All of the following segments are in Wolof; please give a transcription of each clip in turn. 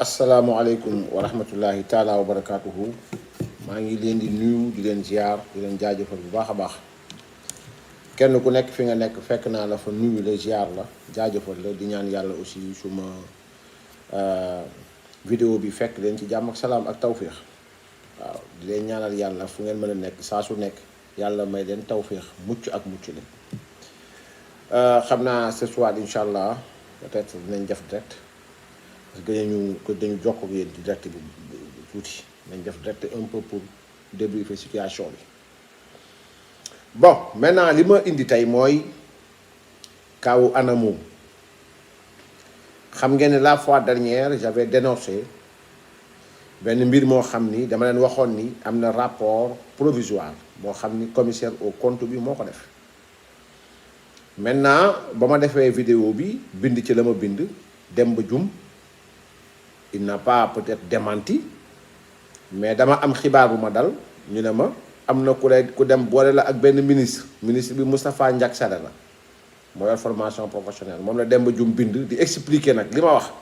asalaamualeykum wa rahmatullahi taala wa barakaatuhu maa ngi leen di nuyu di leen ziar di leen jaajëfal bu baax a baax kenn ku nekk fi nga nekk fekk naa la fa nuyu la ziar la jaajëfal la di ñaan yàlla aussi suma vidéo bi fekk leen ci jàmm ak salaam ak tawféex waaw di leen ñaanal yàlla fu ngeen mën a nekk saa su nekk yàlla may leen tawféex mucc ak mucc la xam naa ce soir incha allah peut-être dinañ def direct parce que dañu jokk ak yéen ci direct bi tuuti nañ def direct un peu pour débriefer situation bi bon maintenant li ma indi tey mooy kawu ANAMO xam ngeen ne la fois dernière j'avais dénoncé benn mbir moo xam ni dama leen waxoon ni am na rapport provisoire moo xam ni commissaire au compte bi moo ko def maintenant ba ma defee vidéo bi bind ci la ma bind Demba Dioum il n'a pas peut-être démenti mais dama am xibaar bu ma dal ñu ne ma am na ku dem boole la ak benn ministre bi Moustapha Ndiack Sade la moo yor formation professionnelle moom la Demba Dioum bind di expliquer nag li ma wax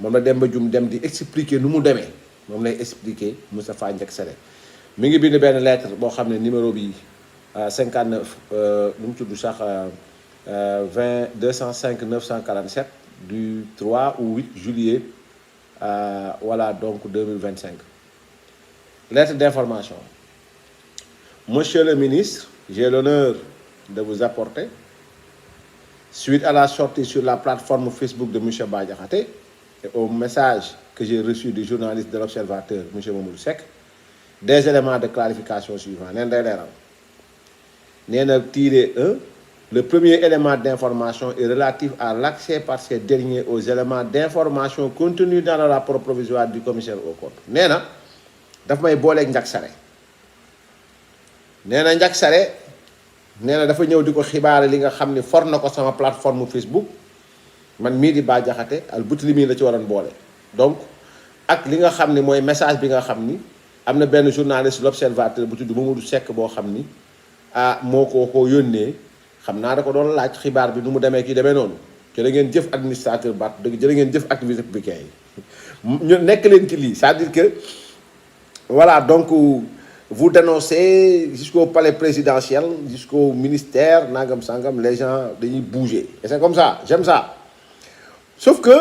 moom la Demba Dioum dem di expliquer nu mu demee moom lay expliquer Moustapha Ndiack Sade mi ngi bind benn lettre boo xam ne numéro bi 59 nu mu tudd sax 20 205 947 du 3 ou 8 juillet voilà donc 2025 lettre d'information. Monsieur le ministre, j'ai l'honneur de vous apporter, suite à la sortie sur la plateforme Facebook de M. Bah Diakhaté et au message que j'ai reçu du journaliste de l'Observateur, M. Mamadou Seck, des éléments de clarification suivants. Tiré 1, le premier élément d'information est relatif à l'accès par ces derniers aux éléments d'information contenus dans le rapport provisoire du commissaire au compte. nee na daf may booleeg Ndiack Sare nee na Ndiack Sare nee na dafa ñëw di ko xibaare li nga xam ni for na ko sama plateforme Facebook man mii di Bah Diakhaté al Boutilimii la ci waroon boole. donc ak li nga xam ni mooy message bi nga xam ni am na benn journaliste l'Observateur bu tudd Mamadou Seck boo xam ni moo ko yónnee. xam naa da ko doon laaj xibaar bi nu mu demee kii demee noonu jërë ngeen jëf administrateur Bat dëgg jërë ngeen jëf activité républicain yi ñu nekk leen ci lii c'est-à-dire que voilà donc vous dénoncez jusqu'au palais présidentiel jusqu'au ministère nangam sangam les gens dañuy bouger et c'est comme ça j'aime ça sauf que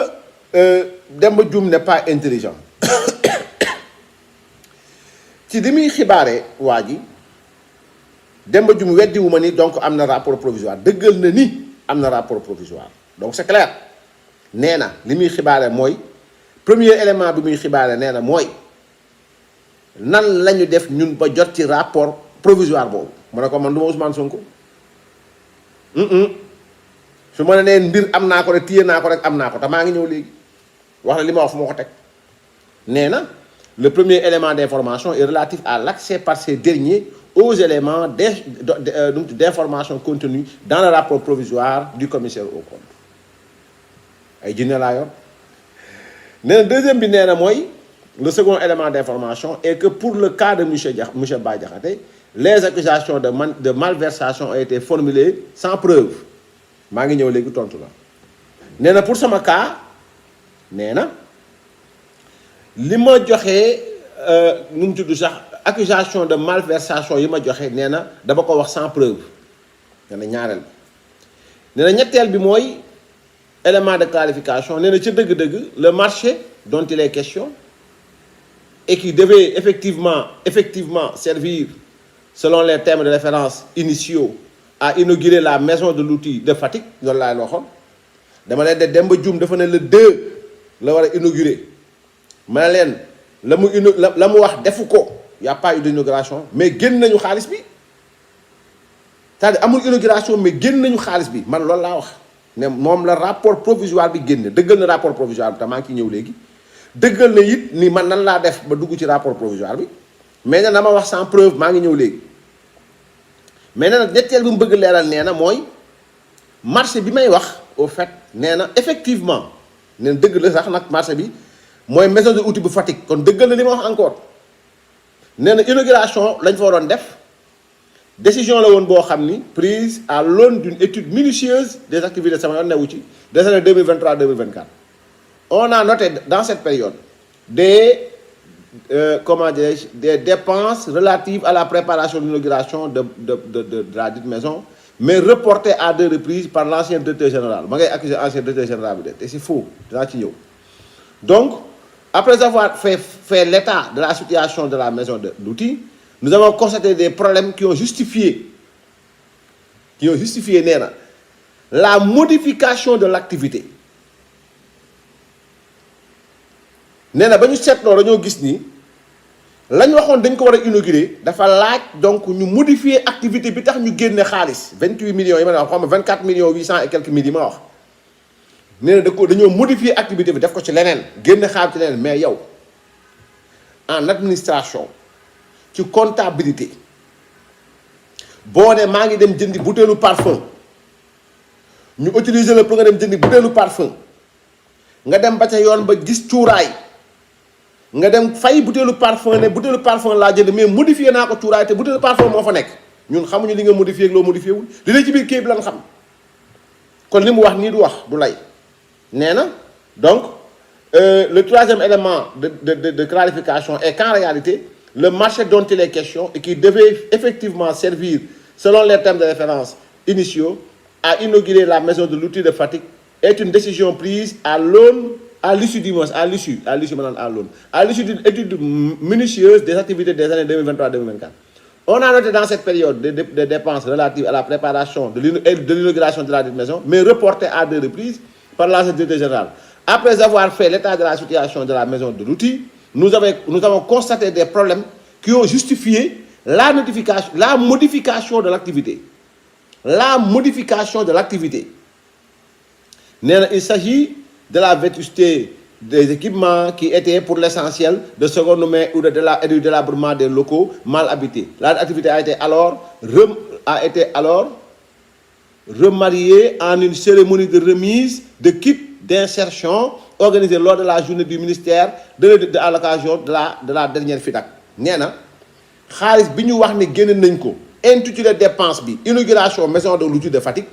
Demba Dioum n'est pas intelligent ci li muy xibaare waa ji Demba Dioum weddiwu ma ni donc am na rapport provisoire dëggal na ni am na rapport provisoire donc c'est clair nee na li muy xibaare mooy premier élément bi muy xibaare nee na mooy nan la ñu def ñun ba jot ci rapport provisoire boobu mu ne ko man du ma Ousmane Sonko su ma ne neen mbir am naa ko rek téye naa ko rek am naa ko te maa ngi ñëw léegi wax na li ma wax fu ma ko teg nee na le premier élément d'information est relatif à l'accès par ces derniers aux éléments d'information contenus dans le rapport provisoire du commissaire au compte ay jinne laa yor nee na deuxième bi nee na mooy le second élément d'information est que pour le cas de monsieur Bah Diakhaté les accusations de malversation ont été formulées sans preuve maa ngi ñëw léegi tontu la nee na pour sama cas nee na li ma joxee nu mu tudd sax accusation de malversation yi ma joxe nee na dama ko wax sans preuve nee na ñaareel bi nee na ñetteel bi mooy élément de clarification nee na ca dëgg-dëgg le marché dont il est question et qui devait effectivement servir selon les termes de référence initiaux à inaugurer la maison de l'outil de Fatick loolu laa waxoon dama leen de Demba Dioum dafa ne le 2 la war a inaugurer ma ne leen la mu wax defu ko y a pas eu d'inauguration mais génn nañu xaalis bi c'est-à-dire amul inauguration mais génn nañu xaalis bi man loolu laa wax ne moom la rapport provisoire bi génne dëggal na rapport provisoire bi te maa ngi ciy ñëw léegi dëggal na it ni man nan laa def ba dugg ci rapport provisoire bi mais ne dama wax sans preuve maa ngi ñëw léegi mais nee na ñetteel bi mu bëgg leeral nee na mooy marché bi may wax au fait nee na effectivement nee na dëgg la sax nag marché bi mooy maison de outil bu Fatick kon dëggal na li ma wax encore nee na inauguration lañ fa waroon def décision la woon boo xam ni prise à l'aune d'une étude minutieuse des activités sama yoon newu ci des années 2023 2024 On a noté dans cette période des des dépenses relatives à la préparation de l'inauguration de la dite maison, mais reportées à 2 reprises par l'ancien directeur général. Je vais accuser l'ancien directeur général, et c'est faux. Donc, après avoir fait l'état de la situation de la maison de l'outil, nous avons constaté des problèmes qui ont justifié la modification de l'activité. Nous avons gis ni lañ waxone dañ ko wara inaugurer dafa laaj donc ñu modifier activité bi tax ñu génné xaalis 28 millions yi ma wax xam 24 millions 800 et quelques mille yi ma wax néna dañoo modifier activité bi def ko ci leneen génné xaalis ci leneen mais yow en administration ci comptabilité boo ne maa ngi dem jëndi butéelu parfum ñu utiliser le pour nga dem jëndi butéelu parfum nga dem ba ca yoon ba gis cuuraay nga dem fay butéelu parfum ne butéelu parfum laa jënd mais modifié naa ko cuuraay te butéelu parfum moo fa nekk ñun xamuñu li nga modifié ak loo modifié wul li lay ci biir kii bi lan xam kon li mu wax nii du wax du lay nee na donc le troisième élément de clarification est qu'en réalité le marché dont il est question et qui devait effectivement servir selon les termes de référence initiaux à inaugurer la maison de l'outil de Fatick est une décision prise à l'issue d'une étude minutieuse des activités des années 2023-2024. On a noté dans cette période des dépenses relatives à la préparation de l'inauguration de la dite maison, mais reportées à 2 reprises par l'ancien directeur général. Après avoir fait l'état de la situation de la maison de l'outil, nous avons constaté des problèmes qui ont justifié la modification de l'activité. La modification de l'activité. Il s'agit de la vétusté des équipements qui étaient pour l'essentiel de seconde main ou du délabrement des locaux mal habités. L'activité a été alors remariée en une cérémonie de remise de kits d'insertion organisée lors de la journée du ministère à l'occasion de la dernière FIDAK. Néna xaalis bi ñu wax ne génn nañ ko intitulé dépense bi inauguration maison de l'outil de Fatick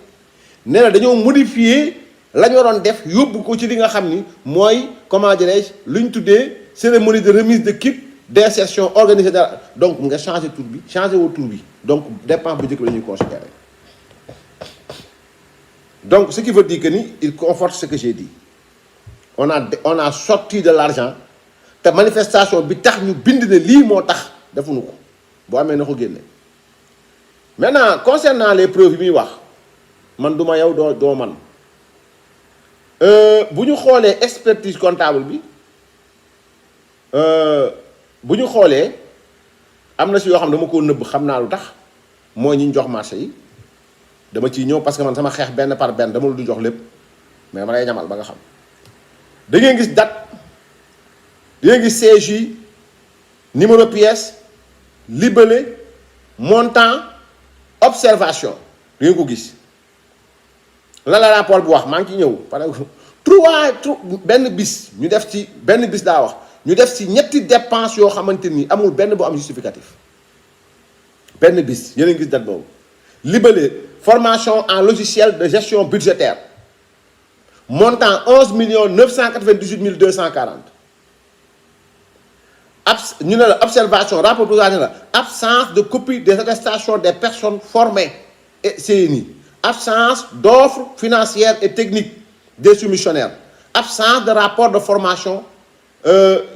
néna dañoo modifier lañu waroon def yóbbu ko ci li nga xam ni mooy comment dirais-je lu ñu tuddee cérémonie de remise de kit d'insertion organisée donc nga changé tur bi changé woo tur bi donc dépense bu njëkk bi la ñuy considérer donc ce qui veut dire que ni il conforte ce que j'ai dit on a sorti de l'argent te manifestation bi tax ñu bind ne lii moo tax defuñu ko boo amee na ko génne maintenant concernant les preuves yi muy wax man duma yow doo man bu ñu xoolee expertise comptable bi bu ñu xoolee am na si yoo xam ne dama ko nëbb xam naa lu tax mooy ñi ñu jox marché yi dama ciy ñëw parce que man sama xeex benn par benn dama la du jox lépp mais ma lay ñamal ba nga xam da ngeen gis date da ngeen gis CJ numéro pièce libellé montant observation da ngeen ko gis la rapport bu wax maa ngi ci ñëw parce que benn bis ñu def ci benn bis daa wax ñu def ci ñetti dépense yoo xamante ni amul benn bu am justificatif benn bis yéen a ngi gis date boobu libellé formation en logiciel de gestion budgétaire montant 11 998 240 ñu ne la observation rapport bu ne la absence de copie des attestations des personnes formées et CNI, absence d'offres financières et techniques des soumissionnaires, absence de rapport de formation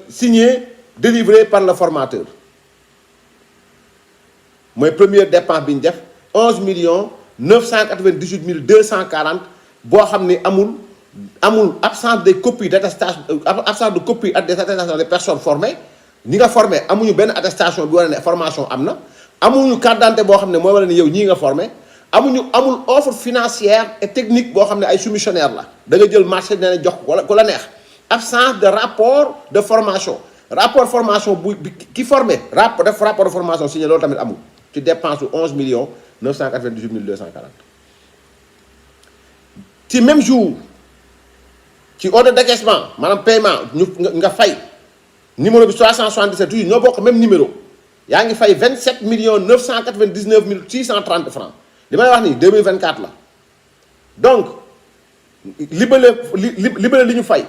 signé délivré par le formateur. Mon premier dépense bi ñu def 11 998 240 boo xam ne amul absence de copie d'attestation absence de copie des attestations des personnes formées ñi nga formé amuñu benn attestation bi wane ne formation am na amuñu carte d'identité boo xam ne mooy wane ne yow ñii nga formé amul offre financière et technique boo xam ne ay soumissionnaire la da nga jël marché dina jox wala ku la neex absence de rapport de formation formation bu ki formé rapport de formation signé loolu tamit amul ci dépense u 11 998 240 ci même jour ci ordre d'encaissement maanaam paiement nga fay numéro bi 377 toujours ñoo bokk même numéro yaa ngi fay 27 999 630 francs li may wax nii 2024 la donc libellé li ñu fay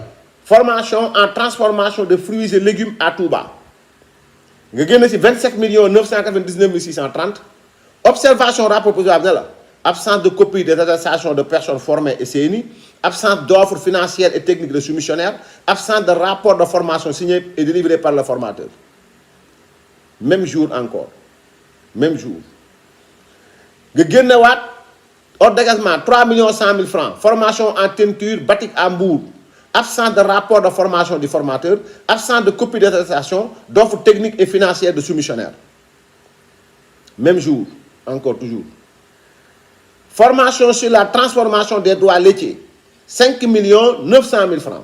formation en transformation de fruits et légumes à Touba nga génn ci 27 999 630 observation rapport positif ne la absence de copie des attestations de personnes formées et CNI, absence d'offres financières et techniques de soumissionnaires, absence de rapport de formation signé et délivré par le formateur. Même jour encore, même jour. Nga génnewaat ordre d'engagement 3 100 000 francs, formation en teinture batik à Mbour, absence de rapport de formation du formateur, absence de copie d'attestation, d'offres techniques et financières de soumissionnaires. Même jour, encore toujours. Formation sur la transformation des droits laitiers, 5 900 000 francs.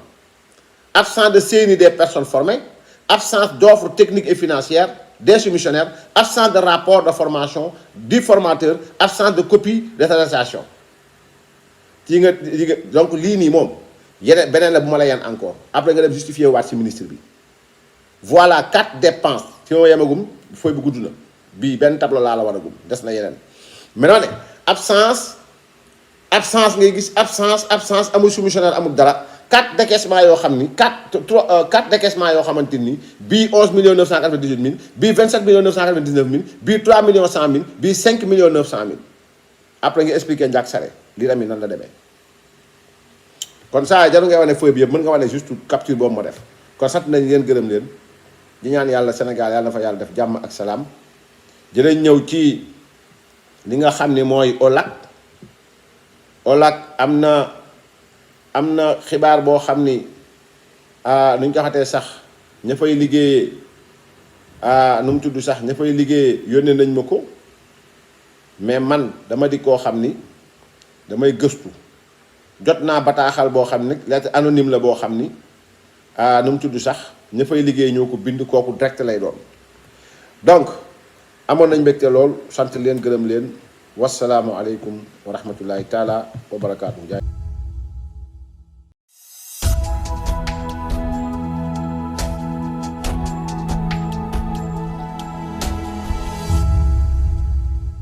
Absence de CNI des personnes formées, absence d'offres techniques et financières des soumissionnaires, absence de rapport de formation du formateur, absence de copie d'attestation. Donc, l'ini mom, benen la buma la yan encore. Après nga dem justifier wat ci ministre bi. Voilà 4 dépenses. Si on yamagum, foy bu gudduna. Bi ben tableau la wara gum, dess na yenen. Maintenant absence ngay gis absence amul soumissionnaire amul dara 4 décaissements yoo xam ni 4 décaissements yoo xamante ni bii 11 998 000 bii 27 999 000 bii 3 100 000 bii 5 900 000 après nga expliquer njàk sare lii tamit nan la demee kon saa jaru ngay wane feuille bi yëpp mën nga wane juste capture boobu ma def kon sant nañ leen gërëm leen di ñaan yàlla Sénégal yàlla na fa yàlla def jàmm ak salaam dinañ ñëw ci li nga xam ni mooy OLAC am na xibaar boo xam ni nu ñu ko xatee sax ña fay liggéeyee nu mu tudd sax ña fay liggéeyee yónnee nañ ma ko mais man dama di koo xam ni damay gëstu jot naa bataaxal boo xam ni lettre anonyme la boo xam ni nu mu tudd sax ña fay liggéey ñoo ko bind kooku direct lay doon donc amoon nañ mbégte lool sant leen gërëm leen wasalaamu aleykum wa rahmatullahi taala wa barakaatu.